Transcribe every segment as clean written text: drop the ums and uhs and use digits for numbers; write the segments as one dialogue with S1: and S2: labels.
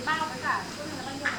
S1: bao với cả chỗ này là bao nhiêu đồng?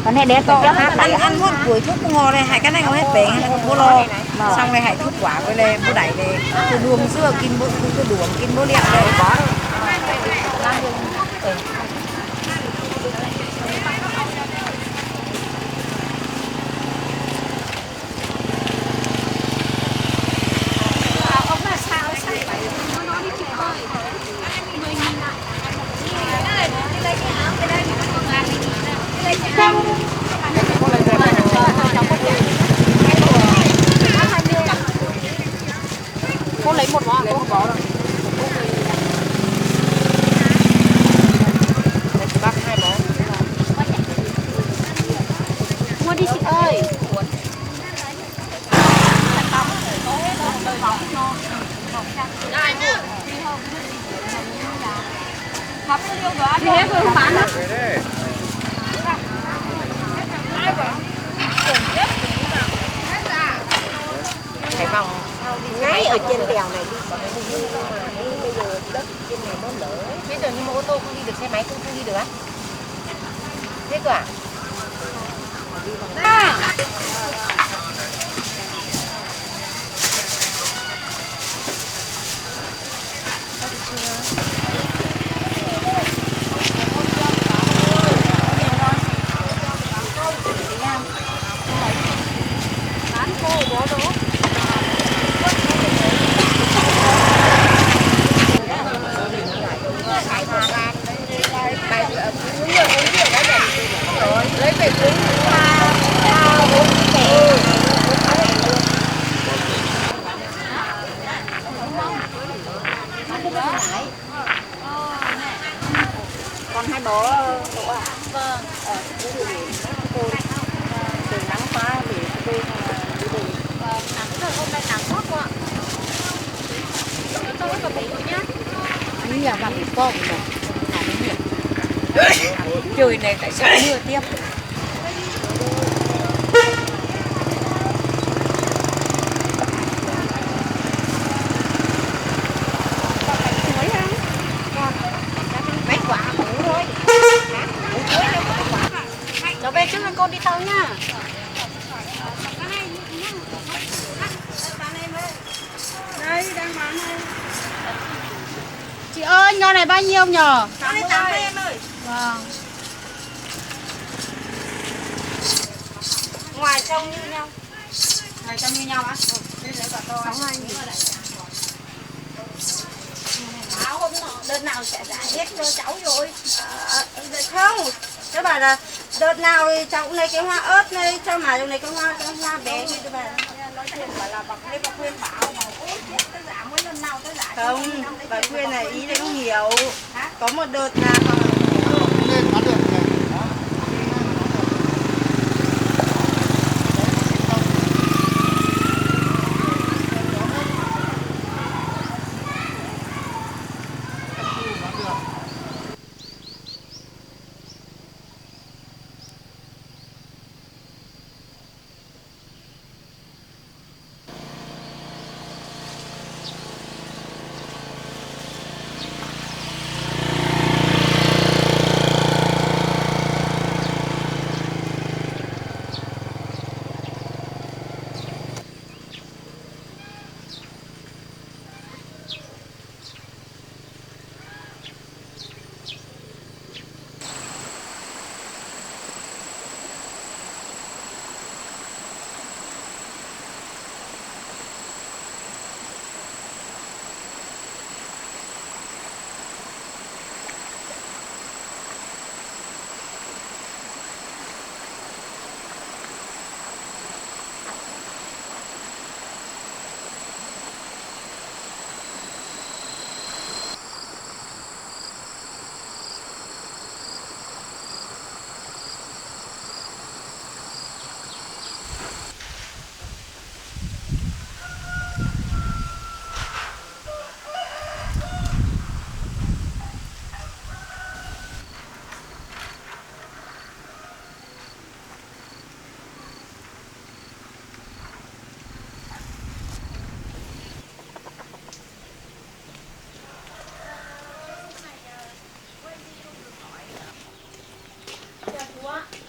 S2: Còn này đẹp to
S1: ăn hết buổi thuốc ngò này hai cái này có hết bể hay là bố lo xong này hãy thuốc quả với đây bố đẩy đây từ đường xưa kinh bố từ đường kinh bố liệu đây có
S2: cô lấy một bó rồi.
S1: bác hai bó
S2: Mua đi chị ơi. Thì hết rồi không bán nữa.
S1: Hải Phòng ngay ở trên đèo này đi. Bây giờ đất trên này nó lở. Bây giờ nhưng mà ô tô không đi được, xe máy cũng không đi được á. Thế cơ à? Lấy về cuốn 3-4
S2: Còn hai bó đỗ à? Vâng.
S1: Từ nắng quá thì tôi đi về.
S2: Vâng, nắng rồi hôm nay nắng quá quá. Tôi có bố nhá.
S1: Anh nhà mặt con này. Trời này tại sao mưa tiếp.
S2: Cháu về trước con đi tàu nha. Đây đang bán đây.
S3: Chị ơi, nho này bao nhiêu nhờ?
S2: 80 em ơi.
S3: Vâng.
S2: Ngoài trong như nhau. Ngoài trong như nhau á? Đây lấy quả to.
S3: 62 nghìn.
S2: Hôm nọ đợt nào sẽ trả hết cho cháu rồi. Không, các bạn là đợt nào thì cháu cũng lấy cái hoa ớt này cho mà dùng này cái hoa bé như các bạn nói chuyện bảo là bà khuyên bảo mà ôi chết cái giảm mấy lần nào tới giảm không, bà khuyên này ý này không hiểu. Có một đợt là
S4: lên bán được này.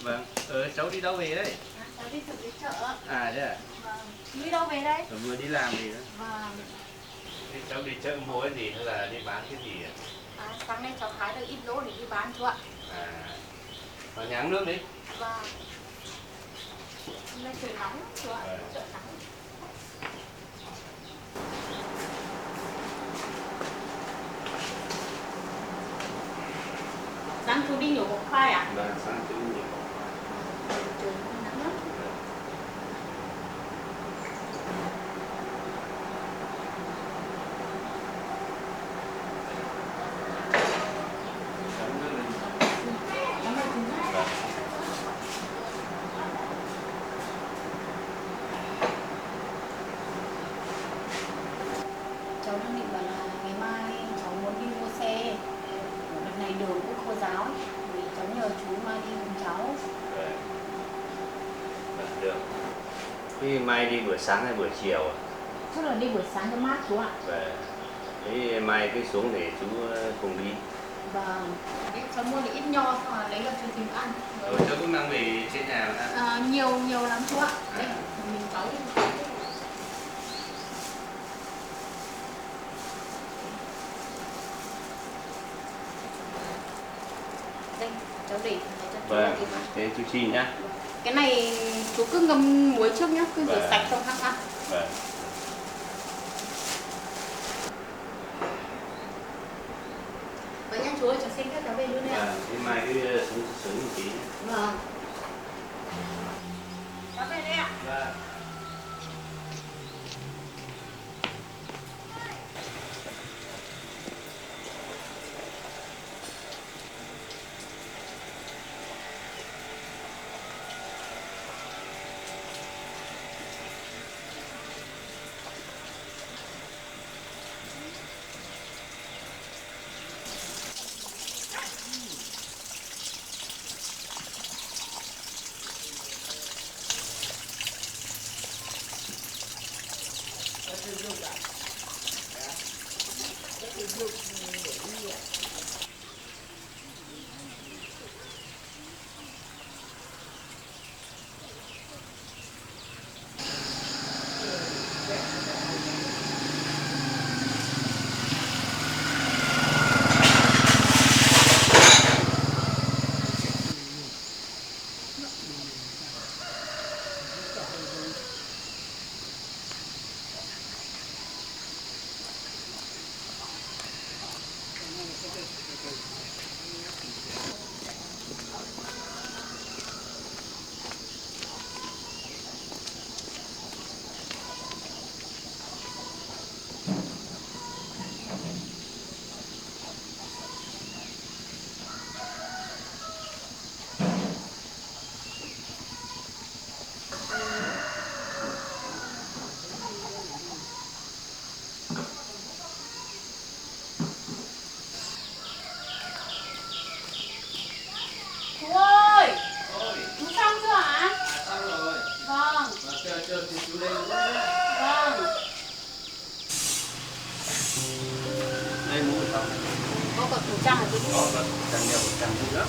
S5: Vâng, cháu đi đâu về đấy?
S3: Cháu đi thực cái chợ.
S5: À thế à?
S3: Vâng. Chú đi đâu về đây?
S5: Vừa đi làm gì đó?
S3: Vâng.
S5: Thế cháu đi chợ mua cái gì hay là đi bán cái gì ạ?
S3: Sáng nay cháu hái được ít lỗ để đi bán chú ạ.
S5: À, vào nhà uống nước đi.
S3: Vâng. Hôm nay trời nóng lắm chú ạ, chợ nóng. Sáng chú đi nhổ một khoai à?
S5: Vâng, sáng chú nhiều.
S3: Trời nắng lắm.
S5: Cháu uống nước đi.
S3: Cháu đang định bảo là ngày mai cháu muốn đi mua xe. Đợt này đường cũng khô ráo ấy. Thì cháu nhờ chú mai đi cùng cháu.
S5: Vâng. Vâng, được. Thế mai đi buổi sáng hay buổi chiều ạ?
S3: Chắc là đi buổi sáng cho mát chú ạ.
S5: Vâng. Thế mai cứ xuống để chú cùng đi.
S3: Vâng. Đấy, cháu mua được ít nho xong là lấy vào cho tìm ăn.
S5: Cháu cũng mang về trên nhà mà ta.
S3: Nhiều lắm chú ạ. Đây, mình cháu đi. Đây, cháu để cho chú
S5: Vâng,
S3: tìm ăn.
S5: thế chú xin nhá.
S3: Cái này chú cứ ngâm muối trước nhá, cứ rửa
S5: Vâng.
S3: sạch xong hăng ăn.
S5: Vâng.
S3: Vậy nha chú ơi, cháu xin phép cháu về luôn đây ạ.
S5: Vâng, thế mai cứ xuống sớm một tí nhé.
S3: Vâng.
S2: cháu về đây ạ.
S5: Vâng.
S3: 100 một cái đi.
S5: Vâng, càng nhiều càng vui lắm.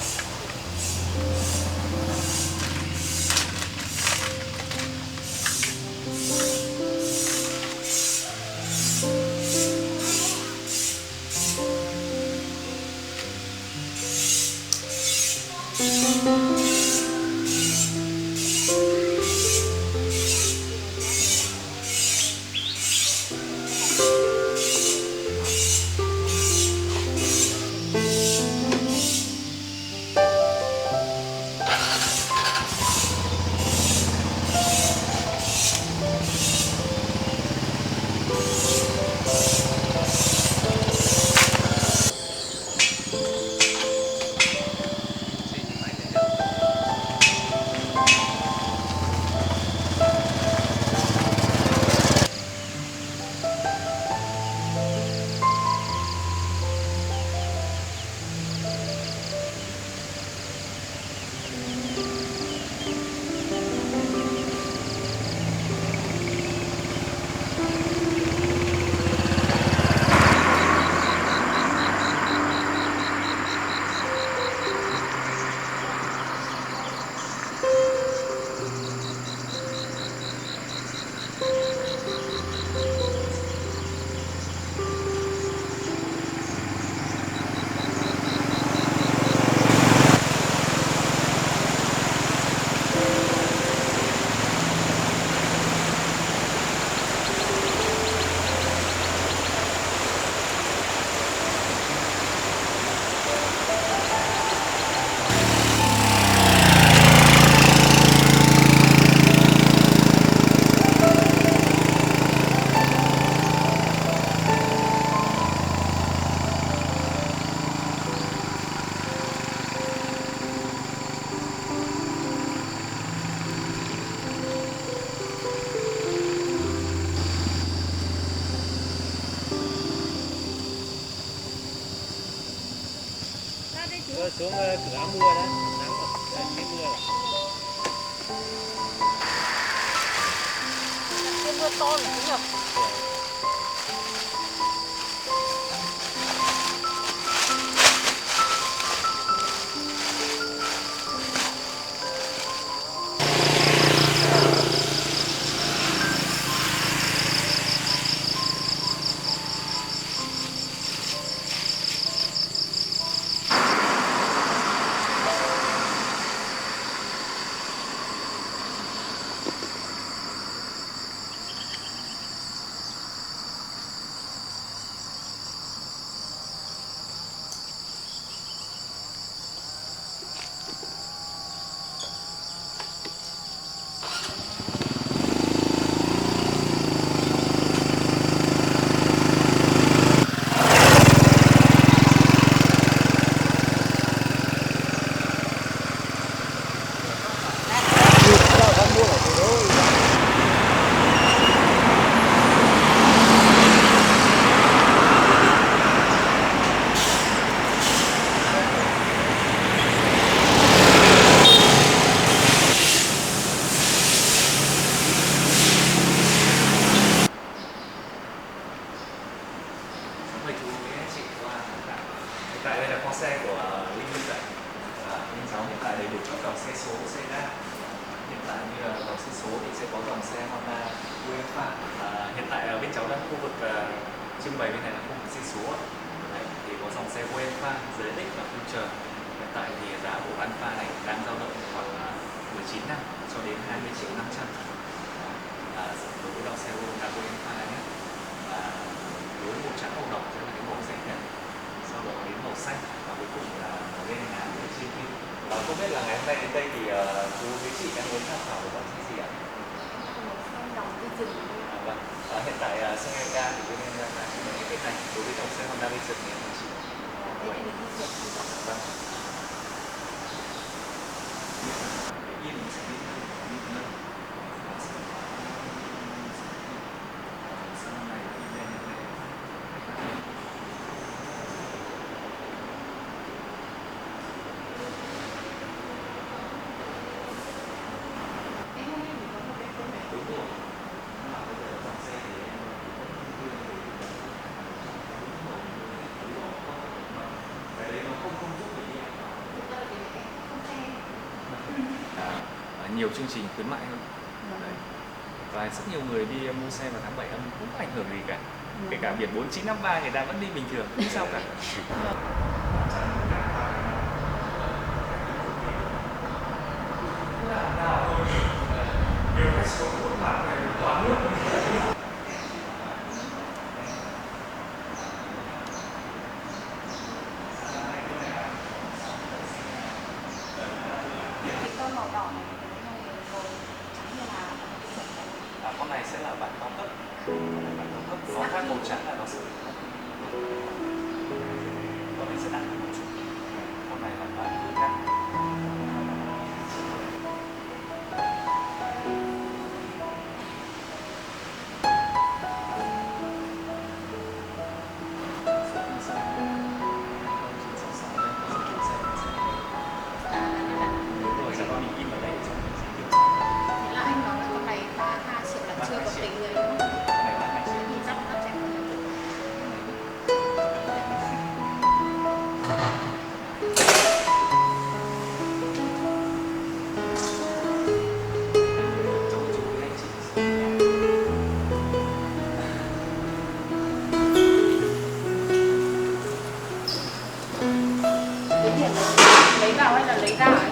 S6: Xuống cửa áo mưa đó, nắng rồi, thấy mưa rồi.
S1: Cái mưa to này cũng được.
S7: Mời chú với chị qua hiện tại đây là con xe của Linh Linh vậy. Linh cháu hiện tại đầy đủ các dòng xe số xe ga. Hiện tại như là dòng xe số thì sẽ có dòng xe Honda UEFA. Hiện tại ở bên cháu đang khu vực trưng bày bên này là khu vực xe số. Đấy, thì có dòng xe UEFA, ZX và Future. Hiện tại thì giá của Alpha này đang dao động khoảng 19 năm cho đến 20.500.000. Đối với dòng xe Honda UEFA nhé. Đối với màu trắng màu đỏ sẽ là cái màu rẻ nhất, sau đó đến màu xanh và cuối cùng là màu đen ngán ở trên kia. Không biết là ngày hôm nay đến đây thì chú với chị đang muốn tham khảo một dòng xe gì ạ? Vâng. Hiện tại xe ga thì bên em đang những cái này đối với dòng xe Honda Vision thì em chỉ vâng. Yên sẽ đi nơi sau này đi lên này. Đúng rồi. Nhưng mà bây giờ dòng xe thì em nhiều chương trình khuyến mại hơn. Đấy. Và rất nhiều người đi mua xe vào tháng 7 âm cũng không ảnh hưởng gì cả. Kể cả biển 4953 người ta vẫn đi bình thường, không sao cả.
S3: Con màu đỏ này thì cái này màu trắng như là
S7: Con này sẽ là bản cao cấp. Con này bản cao cấp, nó khác màu trắng là nó sẽ con này sẽ đắt hơn một chút. Con này là bản khác.
S3: Thế là anh nói là con này 32 triệu là chưa có tính đấy đúng không? Thì chắc nó sẽ không được. Cái tiền này lấy vào hay là lấy ra ấy?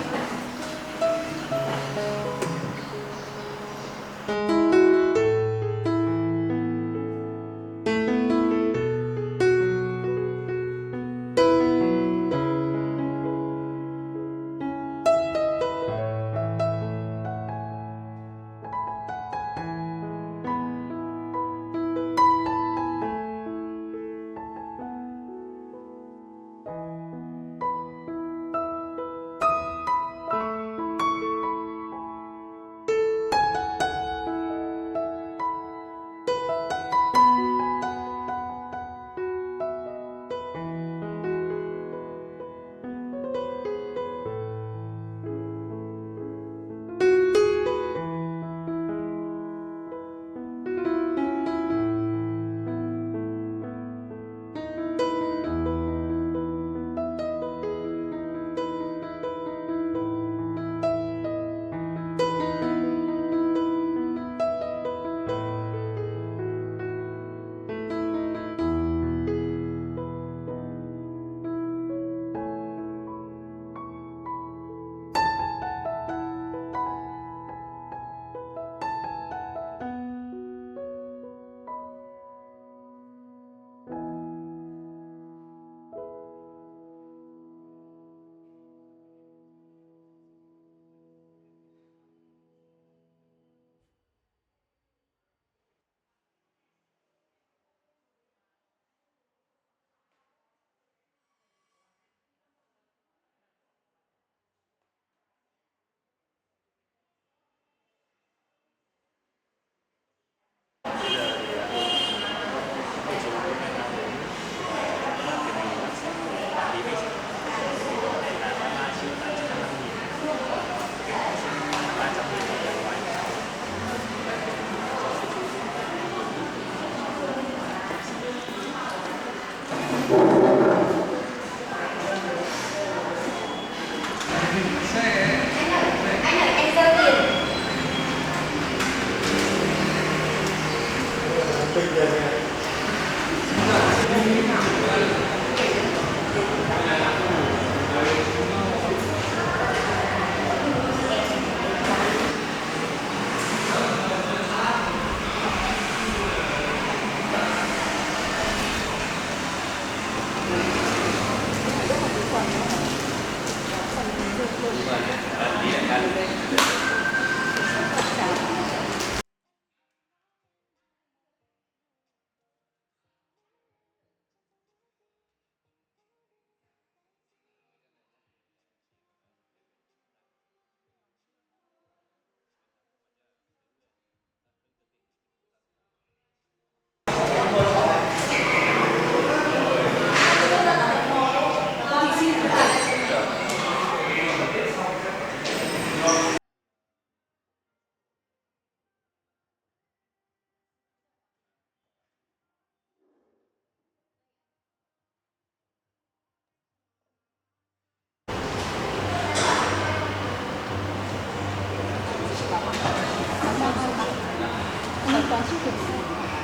S3: toán chi phí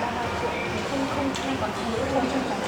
S3: 32 triệu thì không thanh toán chi phí không trong tháng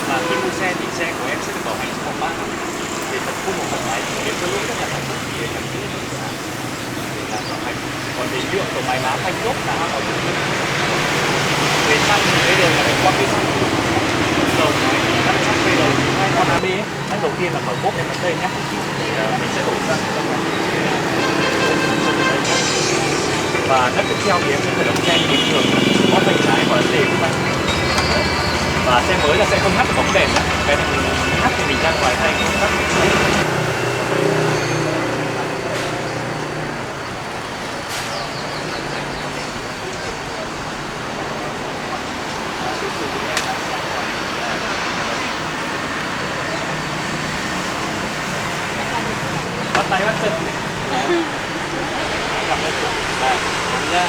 S7: Và khi mua xe thì xe của em sẽ được bảo hành trong vòng 3 năm để tập trung một máy để cho lỗi các nhà sản xuất thì cần kỹ để làm bảo hành. Còn về lượng của máy má phanh gốc là ở về xăng thì bây giờ là phải qua cái xăng dầu máy các xăng về đầu hai con AB ấy. Đầu tiên là mở cốp em ở đây nhé, mình sẽ đổ xăng trong này và đất tiếp theo thì em sẽ khởi động xe bình thường, có tay trái và để các bạn. Và xe mới là sẽ không hắt bóng đèn, cái này mình hắt thì mình ra ngoài tay không hắt. Bắt tay bắt chân. Gặp đây. Đây, nha.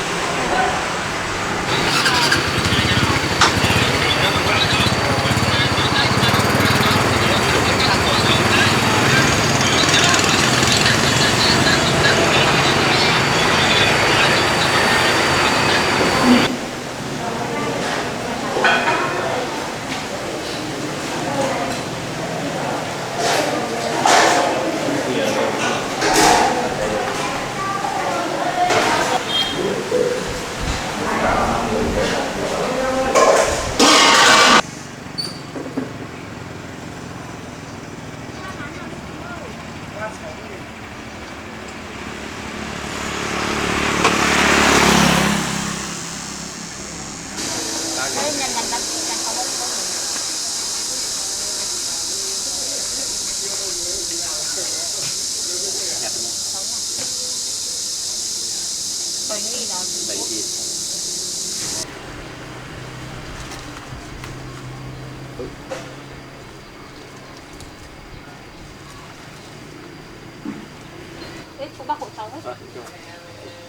S3: Đấy, có 3 hộ cháu hết.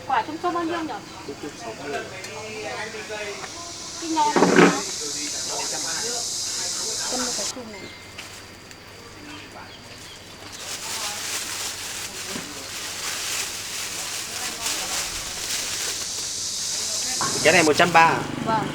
S3: Quả chúng cho bao nhiêu nhỉ? Cái nho này nó cân một cái chùm này.
S6: Cái này 130 à?
S3: Vâng.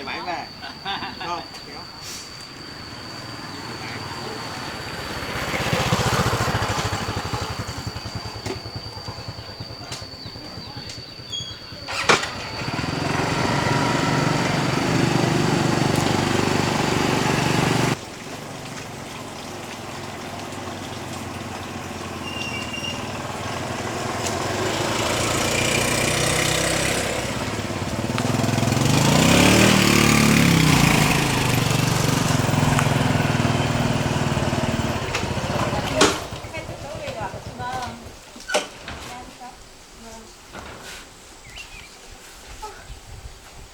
S4: mày mãi về. Không, kéo.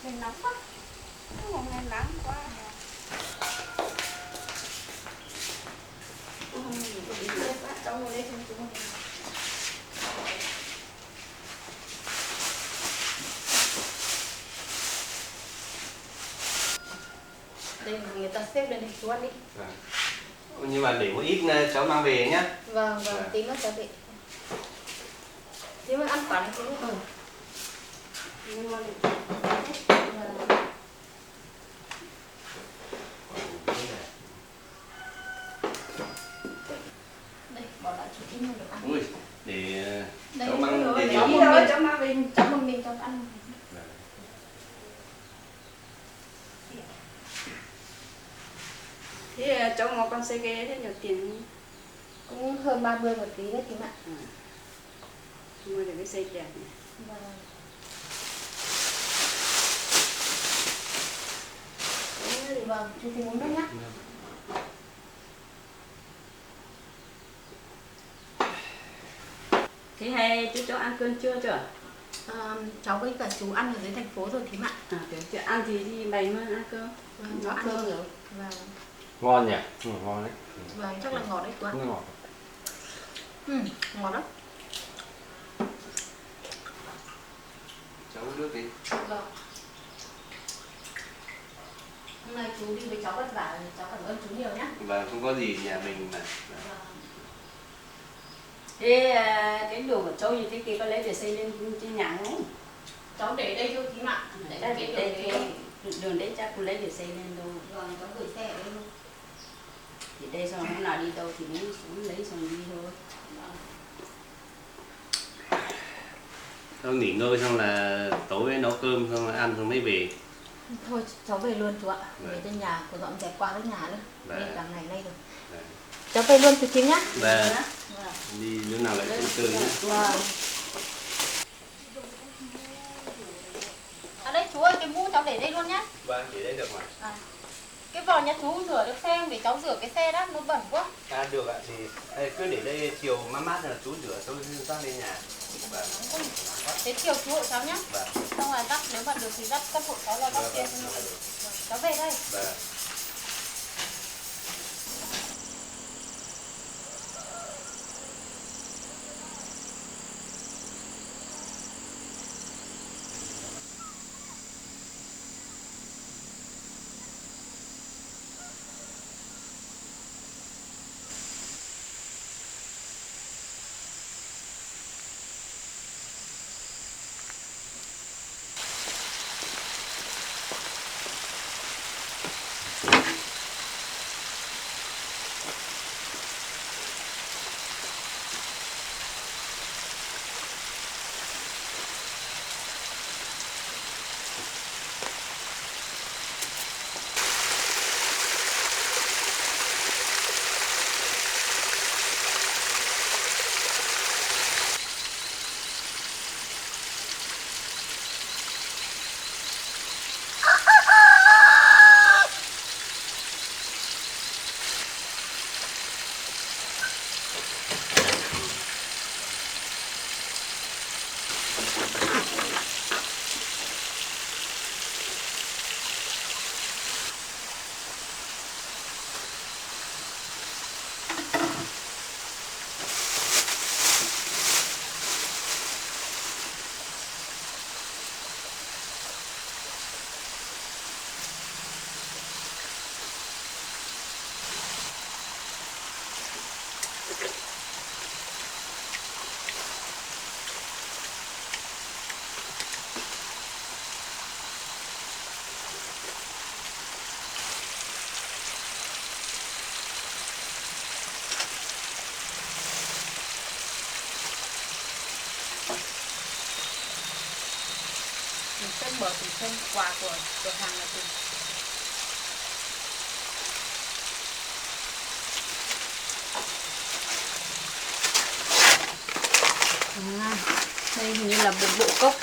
S2: Mình nóng quá. Hôm nay nắng quá. Cháu ngồi đây không chú ngồi đây.
S3: Đây người ta xếp lên đây chú ăn đi.
S5: Nhưng mà để một ít cháu mang về nhá.
S3: Vâng, tí nữa cháu để. Nếu mà ăn quả này thì cũng
S2: Nhưng mà
S3: đây, bỏ lại chú ít nữa được ăn.
S5: Ui, để
S3: Đây,
S5: cháu mang về
S3: cháu
S5: đi.
S3: một mình, cháu một mình cháu ăn.
S2: thế cháu ngồi con xe ghế thế nhiều tiền
S3: Cũng hơn 30 một tí đấy tím ạ.
S2: mua được cái xe đẹp này.
S3: Vâng. Vâng, chú thì uống nước nhá.
S2: Thế hay chú cháu ăn cơm trưa chưa?
S3: Cháu với cả chú ăn ở dưới thành phố rồi thím ạ.
S2: Chứ ăn thì đi bày mà ăn cơm.
S3: Vâng, cháu ăn
S2: cơm
S3: rồi. Vâng.
S5: Ngon nhỉ? Ngon đấy.
S3: Vâng, chắc là ngọt đấy chú ạ.
S5: Ngọt.
S3: Ngọt lắm.
S5: Cháu uống nước đi.
S3: Vâng. Hôm nay chú đi với cháu vất vả, cháu cảm ơn chú nhiều nhé.
S5: Và không có gì nhà mình mà.
S2: Thế cái đồ của cháu như thế kia có lấy để xây lên trên nhà không?
S3: Cháu để đây thôi thím ạ. Để
S2: Để
S3: cái
S2: đây
S3: đường
S2: cái đường đấy chắc cũng lấy để xây lên đâu.
S3: Vâng, cháu gửi xe ở đây luôn.
S2: Thì đây xong hôm nào đi đâu thì lấy xuống lấy xong đi thôi.
S5: Cháu nghỉ ngơi xong là tối nấu cơm xong là ăn xong mới về.
S3: Thôi cháu về luôn chú ạ.
S5: Vâng.
S3: Về trên nhà, có dọn dẹp qua cái nhà nữa.
S5: Vâng.
S3: Nên cả ngày nay rồi.
S5: Vâng.
S3: Cháu về luôn chú thím nhá.
S5: Và đi lúc nào lại tụi chơi nhé.
S3: Vâng. À đây chú ơi, cái mũ cháu để đây luôn nhá.
S5: Vâng, để đấy được mà.
S3: Cái vò nhà chú rửa được xe không? Để cháu rửa cái xe đó, nó bẩn quá.
S5: Được ạ, thì đây, cứ để đây chiều mát mát là chú rửa tôi ra lên nhà. Vâng.
S3: Thế chiều chú hộ cháu nhá.
S5: Vâng.
S3: Xong rồi dắt, nếu mà được thì dắt các hộ cháu ra dắt kia cho nó. Cháu về đây.
S5: Vâng.
S3: bờ từ trên quà của cửa hàng là từ đây hình như là một bộ cốc.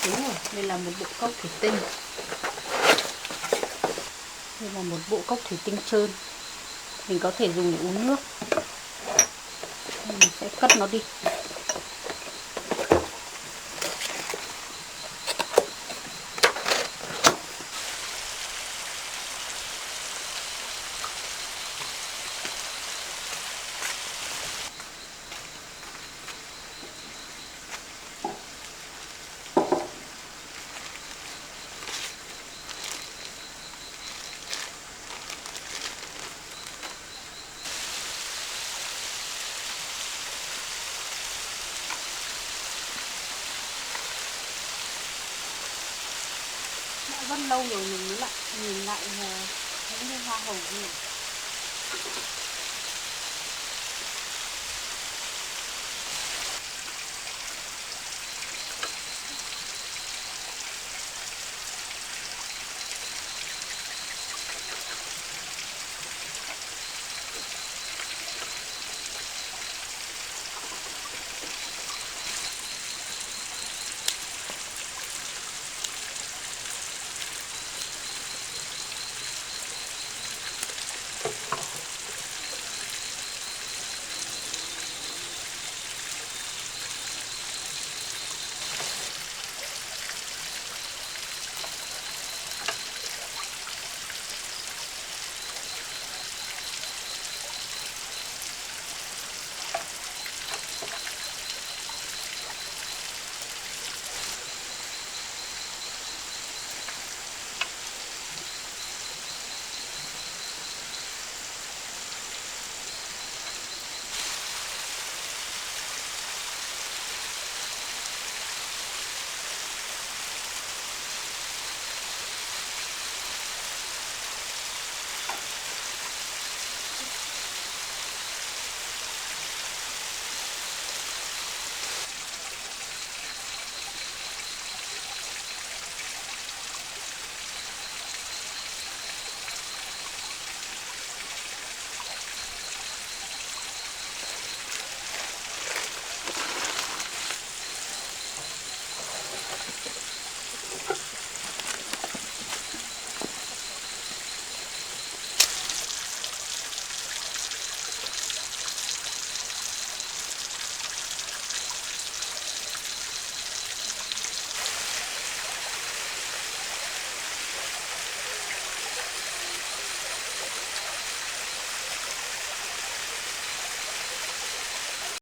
S3: Đúng rồi, đây là một bộ cốc thủy tinh. Đây là một bộ cốc thủy tinh trơn. Mình có thể dùng để uống nước. Mình sẽ cất nó đi. Rất lâu rồi mình mới lại nhìn lại những cái hoa hồng này.